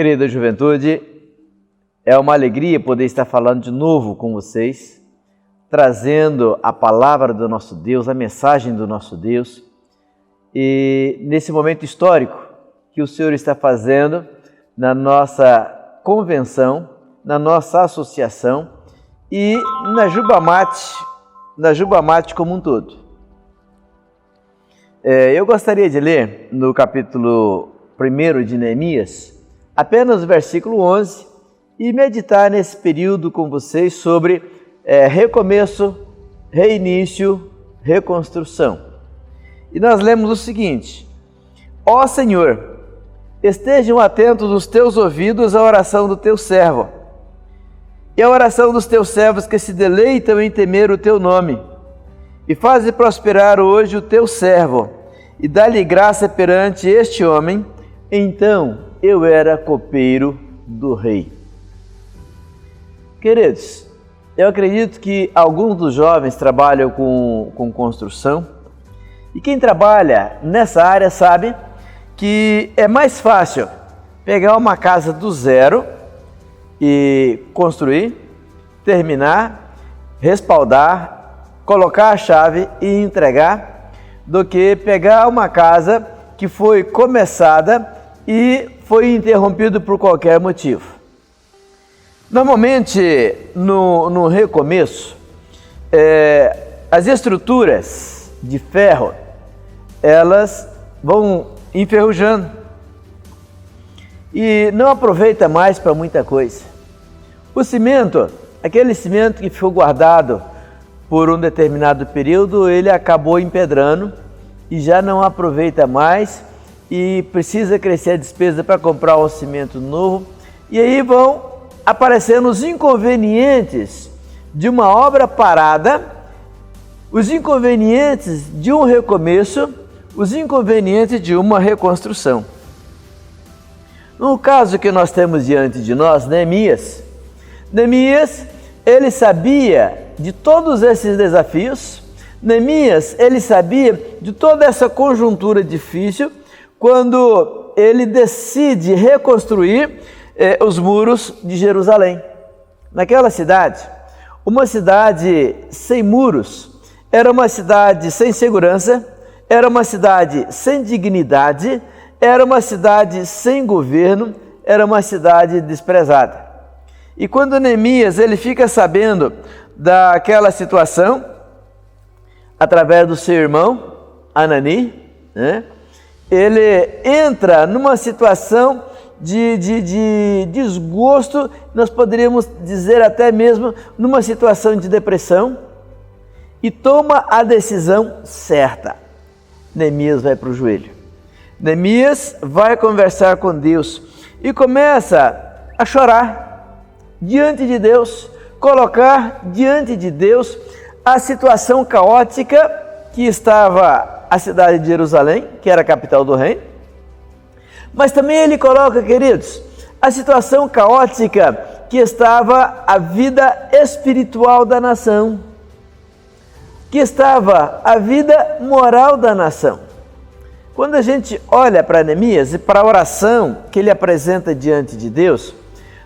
Querida juventude, é uma alegria poder estar falando de novo com vocês, trazendo a palavra do nosso Deus, a mensagem do nosso Deus, e nesse momento histórico que o Senhor está fazendo na nossa convenção, na nossa associação e na Jubamate como um todo. Eu gostaria de ler no capítulo 1 de Neemias, apenas o versículo 11, e meditar nesse período com vocês sobre recomeço, reinício, reconstrução. E nós lemos o seguinte: Ó Senhor, estejam atentos os teus ouvidos à oração do teu servo, e à oração dos teus servos que se deleitam em temer o teu nome, e faze prosperar hoje o teu servo, e dá-lhe graça perante este homem. Então eu era copeiro do rei. Queridos, eu acredito que alguns dos jovens trabalham com construção, e quem trabalha nessa área sabe que é mais fácil pegar uma casa do zero e construir, terminar, respaldar, colocar a chave e entregar, do que pegar uma casa que foi começada e foi interrompido por qualquer motivo. Normalmente, no recomeço, as estruturas de ferro, elas vão enferrujando e não aproveita mais para muita coisa. O cimento, aquele cimento que ficou guardado por um determinado período, ele acabou empedrando e já não aproveita mais, e precisa crescer a despesa para comprar um cimento novo, e aí vão aparecendo os inconvenientes de uma obra parada, os inconvenientes de um recomeço, os inconvenientes de uma reconstrução. No caso que nós temos diante de nós, Neemias, ele sabia de todos esses desafios. Neemias, ele sabia de toda essa conjuntura difícil quando ele decide reconstruir os muros de Jerusalém. Naquela cidade, uma cidade sem muros, era uma cidade sem segurança, era uma cidade sem dignidade, era uma cidade sem governo, era uma cidade desprezada. E quando Neemias ele fica sabendo daquela situação, através do seu irmão, Anani, ele entra numa situação de desgosto, nós poderíamos dizer até mesmo numa situação de depressão, e toma a decisão certa. Neemias vai para o joelho. Neemias vai conversar com Deus e começa a chorar diante de Deus, colocar diante de Deus a situação caótica que estava a cidade de Jerusalém, que era a capital do reino, mas também ele coloca, queridos, a situação caótica que estava a vida espiritual da nação, que estava a vida moral da nação. Quando a gente olha para Neemias e para a oração que ele apresenta diante de Deus,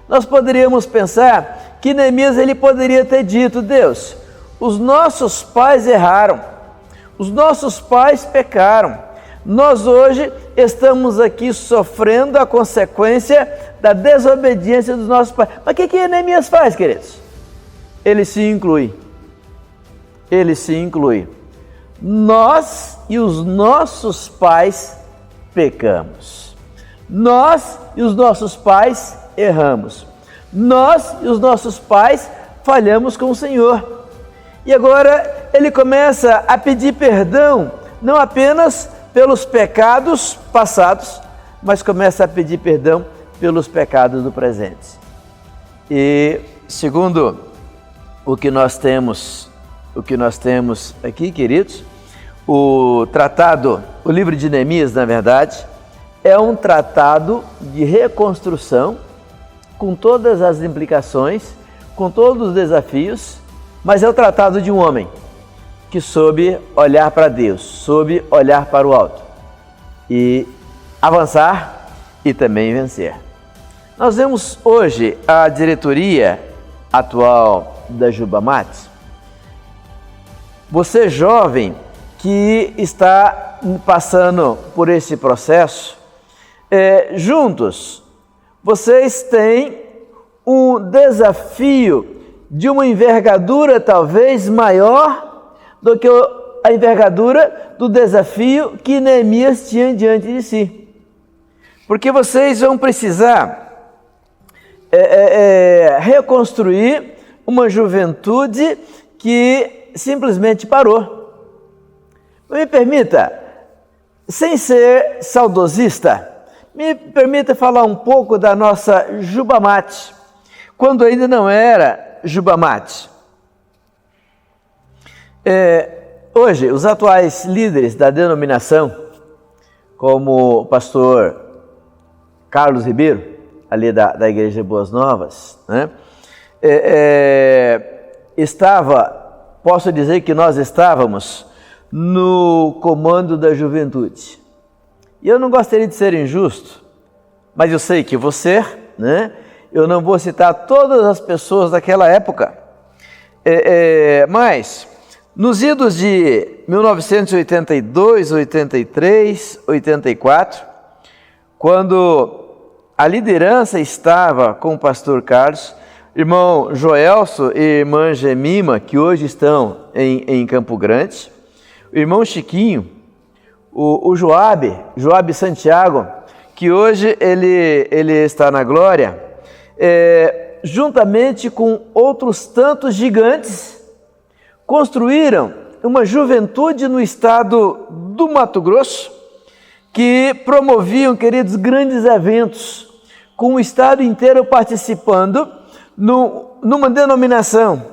nós poderíamos pensar que Neemias ele poderia ter dito: Deus, os nossos pais erraram, os nossos pais pecaram, nós hoje estamos aqui sofrendo a consequência da desobediência dos nossos pais. Mas o que Neemias faz, queridos? Ele se inclui. Nós e os nossos pais pecamos. Nós e os nossos pais erramos. Nós e os nossos pais falhamos com o Senhor. E agora ele começa a pedir perdão, não apenas pelos pecados passados, mas começa a pedir perdão pelos pecados do presente. E segundo o que nós temos aqui, queridos, o livro de Neemias, na verdade, é um tratado de reconstrução, com todas as implicações, com todos os desafios, mas é o tratado de um homem que soube olhar para Deus, soube olhar para o alto e avançar e também vencer. Nós vemos hoje a diretoria atual da Jubamat. Você jovem que está passando por esse processo, juntos, vocês têm um desafio de uma envergadura talvez maior do que a envergadura do desafio que Neemias tinha diante de si. Porque vocês vão precisar reconstruir uma juventude que simplesmente parou. Me permita, sem ser saudosista, me permita falar um pouco da nossa Jubamat, quando ainda não era Jubamat. Hoje, os atuais líderes da denominação, como o pastor Carlos Ribeiro, ali da Igreja Boas Novas, né? Posso dizer que nós estávamos no comando da juventude. E eu não gostaria de ser injusto, mas eu sei que você, né? Eu não vou citar todas as pessoas daquela época, mas nos idos de 1982, 83, 84, quando a liderança estava com o pastor Carlos, irmão Joelso e irmã Gemima, que hoje estão em Campo Grande, o irmão Chiquinho, o Joabe Santiago, que hoje ele está na glória, juntamente com outros tantos gigantes, construíram uma juventude no estado do Mato Grosso, que promoviam, queridos, grandes eventos, com o estado inteiro participando numa denominação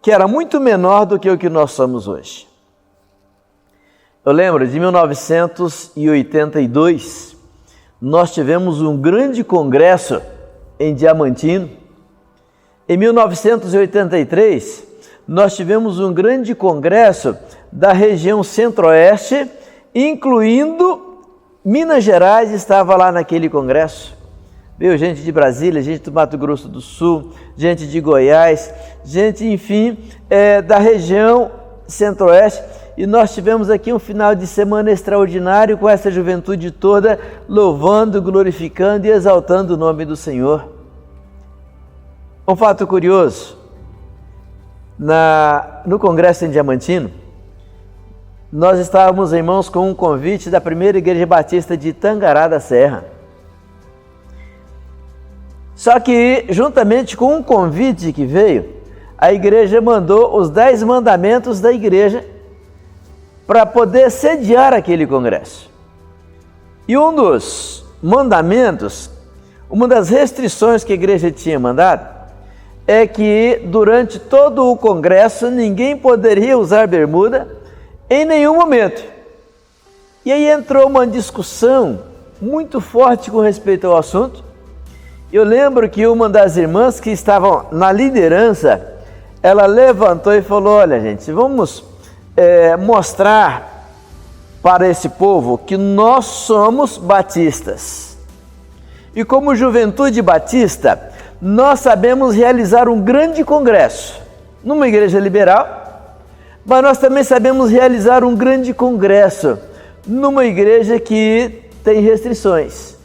que era muito menor do que o que nós somos hoje. Eu lembro de 1982, nós tivemos um grande congresso em Diamantino. Em 1983, nós tivemos um grande congresso da região centro-oeste, incluindo Minas Gerais estava lá naquele congresso. Veio gente de Brasília, gente do Mato Grosso do Sul, gente de Goiás, gente, enfim, da região centro-oeste. E nós tivemos aqui um final de semana extraordinário com essa juventude toda, louvando, glorificando e exaltando o nome do Senhor. Um fato curioso, no congresso em Diamantino, nós estávamos, irmãos, com um convite da primeira igreja batista de Tangará da Serra. Só que, juntamente com um convite que veio, a igreja mandou os 10 mandamentos da igreja para poder sediar aquele congresso. E um dos mandamentos, uma das restrições que a igreja tinha mandado, é que durante todo o congresso ninguém poderia usar bermuda em nenhum momento. E aí entrou uma discussão muito forte com respeito ao assunto. Eu lembro que uma das irmãs que estavam na liderança, ela levantou e falou: olha, gente, vamos mostrar para esse povo que nós somos batistas. E como juventude batista, nós sabemos realizar um grande congresso numa igreja liberal, mas nós também sabemos realizar um grande congresso numa igreja que tem restrições.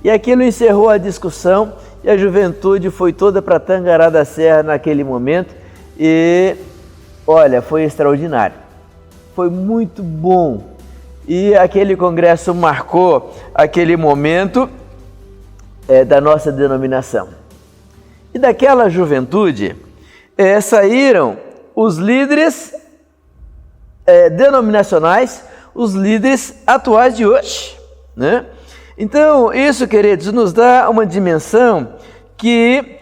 E aquilo encerrou a discussão e a juventude foi toda para Tangará da Serra naquele momento e, olha, foi extraordinário. Foi muito bom. E aquele congresso marcou aquele momento da nossa denominação. E daquela juventude saíram os líderes denominacionais, os líderes atuais de hoje, né? Então, isso, queridos, nos dá uma dimensão que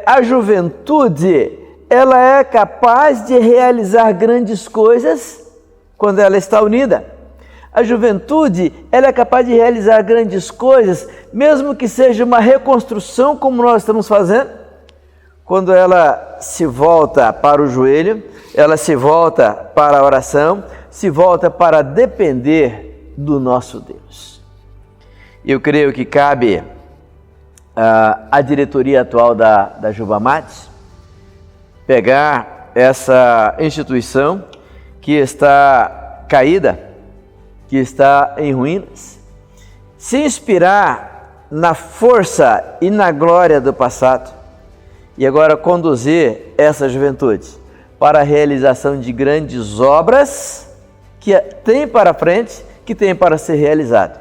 a juventude, ela é capaz de realizar grandes coisas quando ela está unida. A juventude, ela é capaz de realizar grandes coisas, mesmo que seja uma reconstrução como nós estamos fazendo, quando ela se volta para o joelho, ela se volta para a oração, se volta para depender do nosso Deus. Eu creio que cabe a diretoria atual da Jubamate pegar essa instituição que está caída, que está em ruínas, se inspirar na força e na glória do passado e agora conduzir essa juventude para a realização de grandes obras que tem para frente, que tem para ser realizado.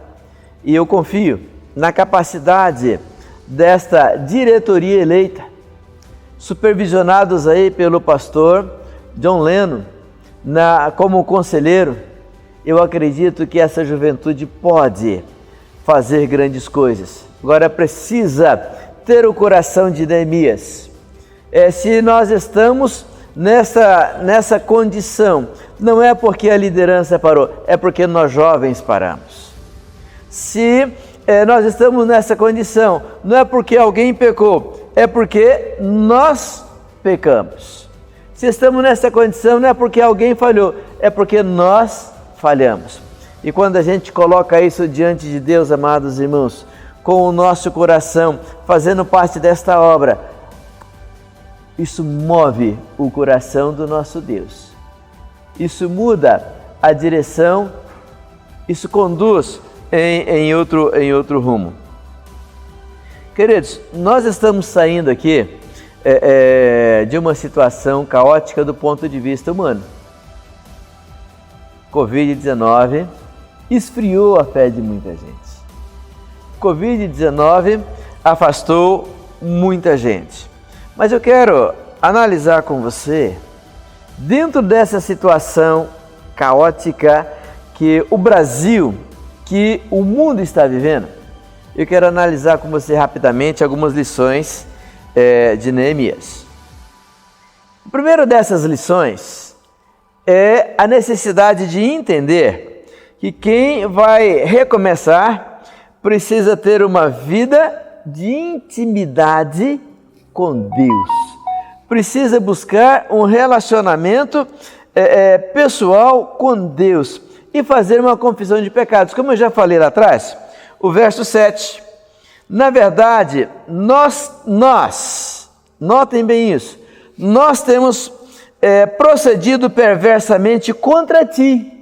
E eu confio na capacidade desta diretoria eleita, supervisionados aí pelo pastor John Lennon, como conselheiro. Eu acredito que essa juventude pode fazer grandes coisas. Agora precisa ter o coração de Neemias. Se nós estamos nessa condição, não é porque a liderança parou, é porque nós jovens paramos. Se nós estamos nessa condição, não é porque alguém pecou, é porque nós pecamos. Se estamos nessa condição, não é porque alguém falhou, é porque nós falhamos. E quando a gente coloca isso diante de Deus, amados irmãos, com o nosso coração, fazendo parte desta obra, isso move o coração do nosso Deus. Isso muda a direção, isso conduz em outro rumo. Queridos, nós estamos saindo aqui de uma situação caótica do ponto de vista humano. Covid-19 esfriou a fé de muita gente. Covid-19 afastou muita gente. Mas eu quero analisar com você, dentro dessa situação caótica que o Brasil, que o mundo está vivendo, eu quero analisar com você rapidamente algumas lições de Neemias. O primeiro dessas lições é a necessidade de entender que quem vai recomeçar precisa ter uma vida de intimidade com Deus. Precisa buscar um relacionamento pessoal com Deus e fazer uma confissão de pecados. Como eu já falei lá atrás, o verso 7. Na verdade, nós, notem bem isso, nós temos procedido perversamente contra ti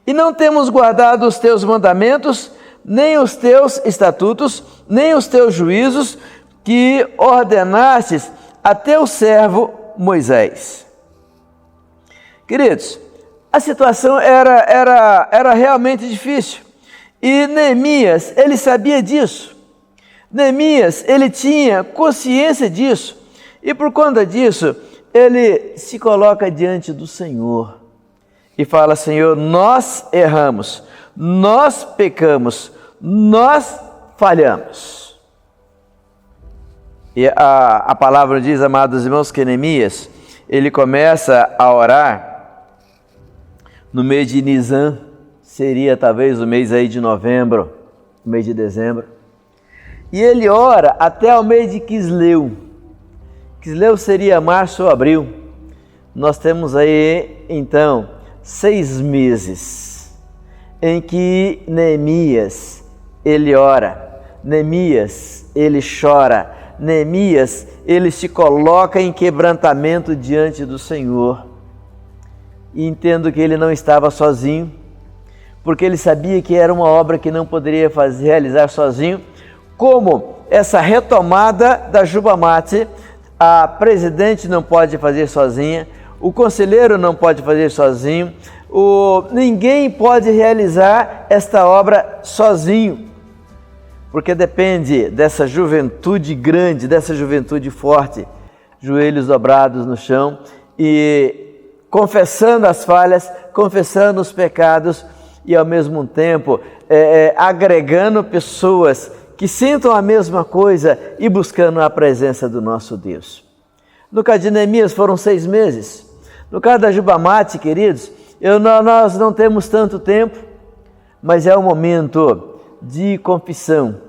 e não temos guardado os teus mandamentos, nem os teus estatutos, nem os teus juízos que ordenastes a teu servo Moisés. Queridos, a situação era realmente difícil e Neemias, ele sabia disso. Neemias, ele tinha consciência disso e por conta disso, ele se coloca diante do Senhor e fala: Senhor, nós erramos, nós pecamos, nós falhamos. E a palavra diz, amados irmãos, que Neemias, ele começa a orar no mês de Nisan, seria talvez o mês aí de novembro, o mês de dezembro. E ele ora até o mês de Quisleu. Quisleu seria março ou abril. Nós temos aí, então, 6 meses em que Neemias, ele ora, Neemias, ele chora, Neemias, ele se coloca em quebrantamento diante do Senhor. E entendo que ele não estava sozinho, porque ele sabia que era uma obra que não poderia realizar sozinho, como essa retomada da Jubamate, a presidente não pode fazer sozinha, o conselheiro não pode fazer sozinho, ninguém pode realizar esta obra sozinho, porque depende dessa juventude grande, dessa juventude forte, joelhos dobrados no chão e confessando as falhas, confessando os pecados e ao mesmo tempo agregando pessoas que sintam a mesma coisa e buscando a presença do nosso Deus. No caso de Neemias foram 6 meses. No caso da Jubamate, queridos, nós não temos tanto tempo, mas é o momento de confissão,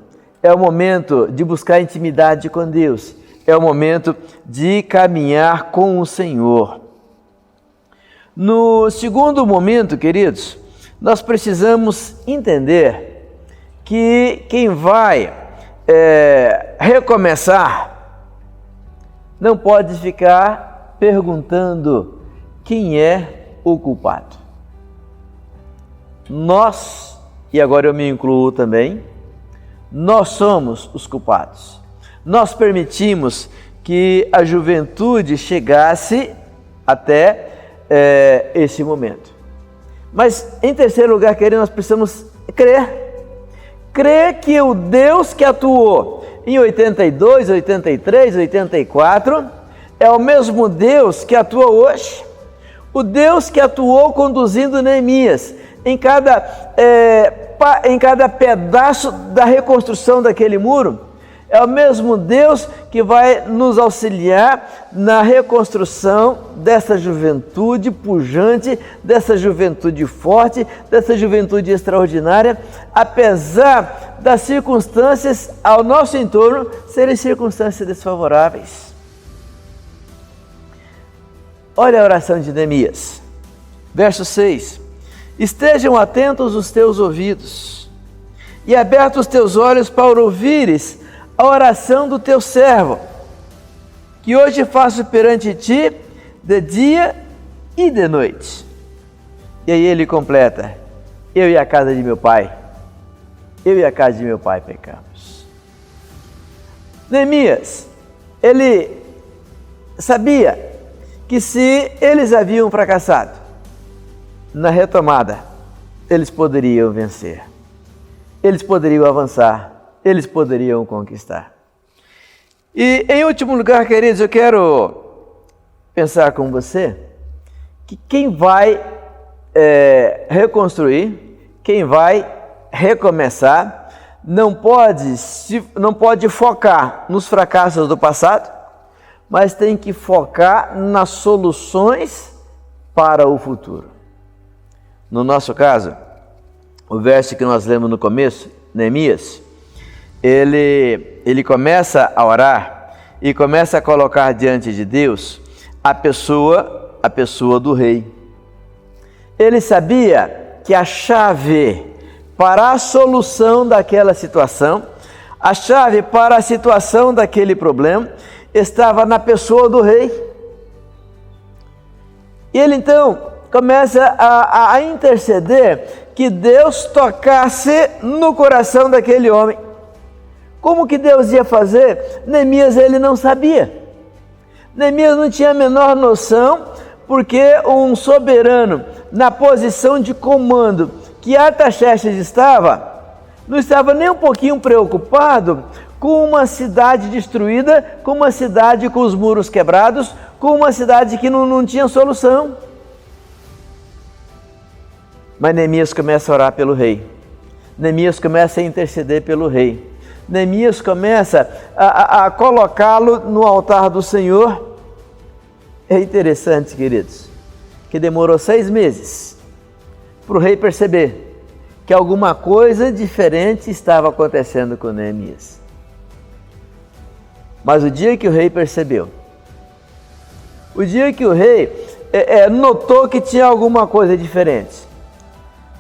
é o momento de buscar intimidade com Deus, é o momento de caminhar com o Senhor. No segundo momento, queridos, nós precisamos entender que quem vai recomeçar, não pode ficar perguntando quem é o culpado. Nós, e agora eu me incluo também, nós somos os culpados. Nós permitimos que a juventude chegasse até esse momento. Mas, em terceiro lugar, querido, nós precisamos crer que o Deus que atuou em 82, 83, 84 é o mesmo Deus que atua hoje. O Deus que atuou conduzindo Neemias em cada pedaço da reconstrução daquele muro, é o mesmo Deus que vai nos auxiliar na reconstrução dessa juventude pujante, dessa juventude forte, dessa juventude extraordinária, apesar das circunstâncias ao nosso entorno serem circunstâncias desfavoráveis. Olha a oração de Neemias, verso 6. Estejam atentos os teus ouvidos e abertos os teus olhos para ouvires a oração do teu servo, que hoje faço perante ti de dia e de noite. E aí ele completa: eu e a casa de meu pai pecamos. Neemias, ele sabia que se eles haviam fracassado na retomada, eles poderiam vencer, eles poderiam avançar, eles poderiam conquistar. E em último lugar, queridos, eu quero pensar com você que quem vai reconstruir, quem vai recomeçar, não pode focar nos fracassos do passado, mas tem que focar nas soluções para o futuro. No nosso caso, o verso que nós lemos no começo, Neemias, ele começa a orar e começa a colocar diante de Deus a pessoa do rei. Ele sabia que a chave para a solução daquela situação, a chave para a situação daquele problema, estava na pessoa do rei. E ele então começa a interceder que Deus tocasse no coração daquele homem. Como que Deus ia fazer? Neemias, ele não sabia. Neemias não tinha a menor noção, porque um soberano na posição de comando que Artaxerxes estava, não estava nem um pouquinho preocupado com uma cidade destruída, com uma cidade com os muros quebrados, com uma cidade que não tinha solução. Mas Neemias começa a orar pelo rei. Neemias começa a interceder pelo rei. Neemias começa a colocá-lo no altar do Senhor. É interessante, queridos, que demorou 6 meses para o rei perceber que alguma coisa diferente estava acontecendo com Neemias. Mas o dia que o rei percebeu, o dia que o rei notou que tinha alguma coisa diferente,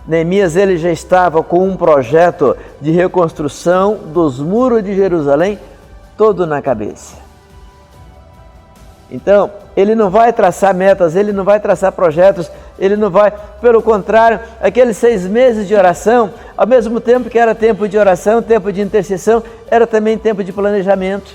Neemias ele já estava com um projeto de reconstrução dos muros de Jerusalém todo na cabeça. Então, ele não vai traçar metas, ele não vai traçar projetos, ele não vai, pelo contrário, aqueles 6 meses de oração, ao mesmo tempo que era tempo de oração, tempo de intercessão, era também tempo de planejamento.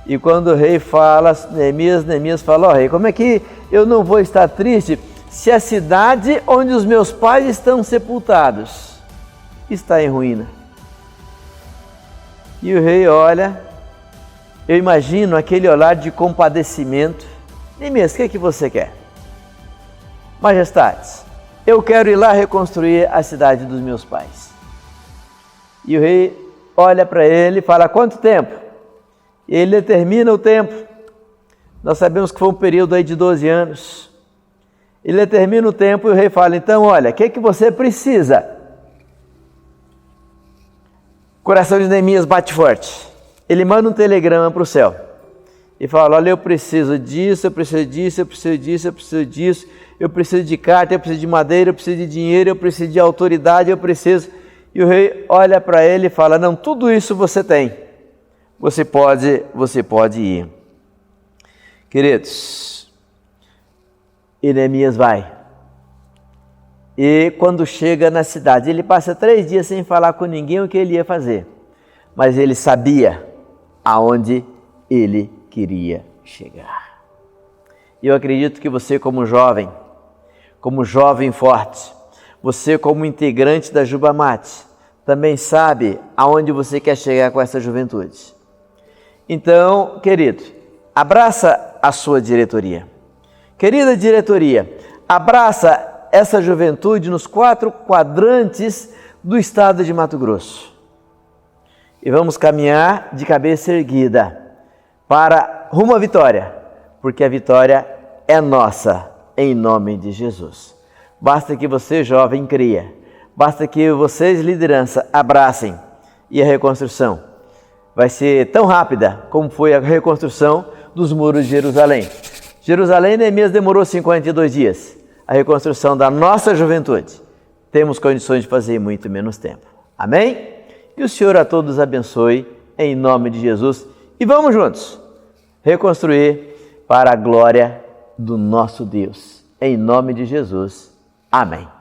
E quando o rei fala, Neemias fala: ó rei, como é que eu não vou estar triste se a cidade onde os meus pais estão sepultados está em ruína? E o rei olha, eu imagino aquele olhar de compadecimento. Neemias, o que é que você quer? Majestades, eu quero ir lá reconstruir a cidade dos meus pais. E o rei olha para ele e fala: quanto tempo? E ele determina o tempo. Nós sabemos que foi um período aí de 12 anos. Ele determina o tempo e o rei fala: então, olha, o que é que você precisa? O coração de Neemias bate forte. Ele manda um telegrama para o céu e fala: olha, eu preciso disso, eu preciso disso, eu preciso disso, eu preciso disso, eu preciso de carta, eu preciso de madeira, eu preciso de dinheiro, eu preciso de autoridade, eu preciso. E o rei olha para ele e fala: não, tudo isso você tem, você pode ir. Queridos, e Neemias vai. E quando chega na cidade, ele passa 3 dias sem falar com ninguém o que ele ia fazer. Mas ele sabia aonde ele queria chegar. E eu acredito que você como jovem forte, você como integrante da Juba Mate, também sabe aonde você quer chegar com essa juventude. Então, querido, abraça a sua diretoria. Querida diretoria, abraça essa juventude nos 4 quadrantes do estado de Mato Grosso. E vamos caminhar de cabeça erguida para rumo à vitória, porque a vitória é nossa, em nome de Jesus. Basta que você, jovem, creia. Basta que vocês, liderança, abracem. E a reconstrução vai ser tão rápida como foi a reconstrução dos muros de Jerusalém. Jerusalém, Neemias demorou 52 dias. A reconstrução da nossa juventude, temos condições de fazer em muito menos tempo. Amém? E o Senhor a todos abençoe, em nome de Jesus. E vamos juntos reconstruir para a glória do nosso Deus. Em nome de Jesus. Amém.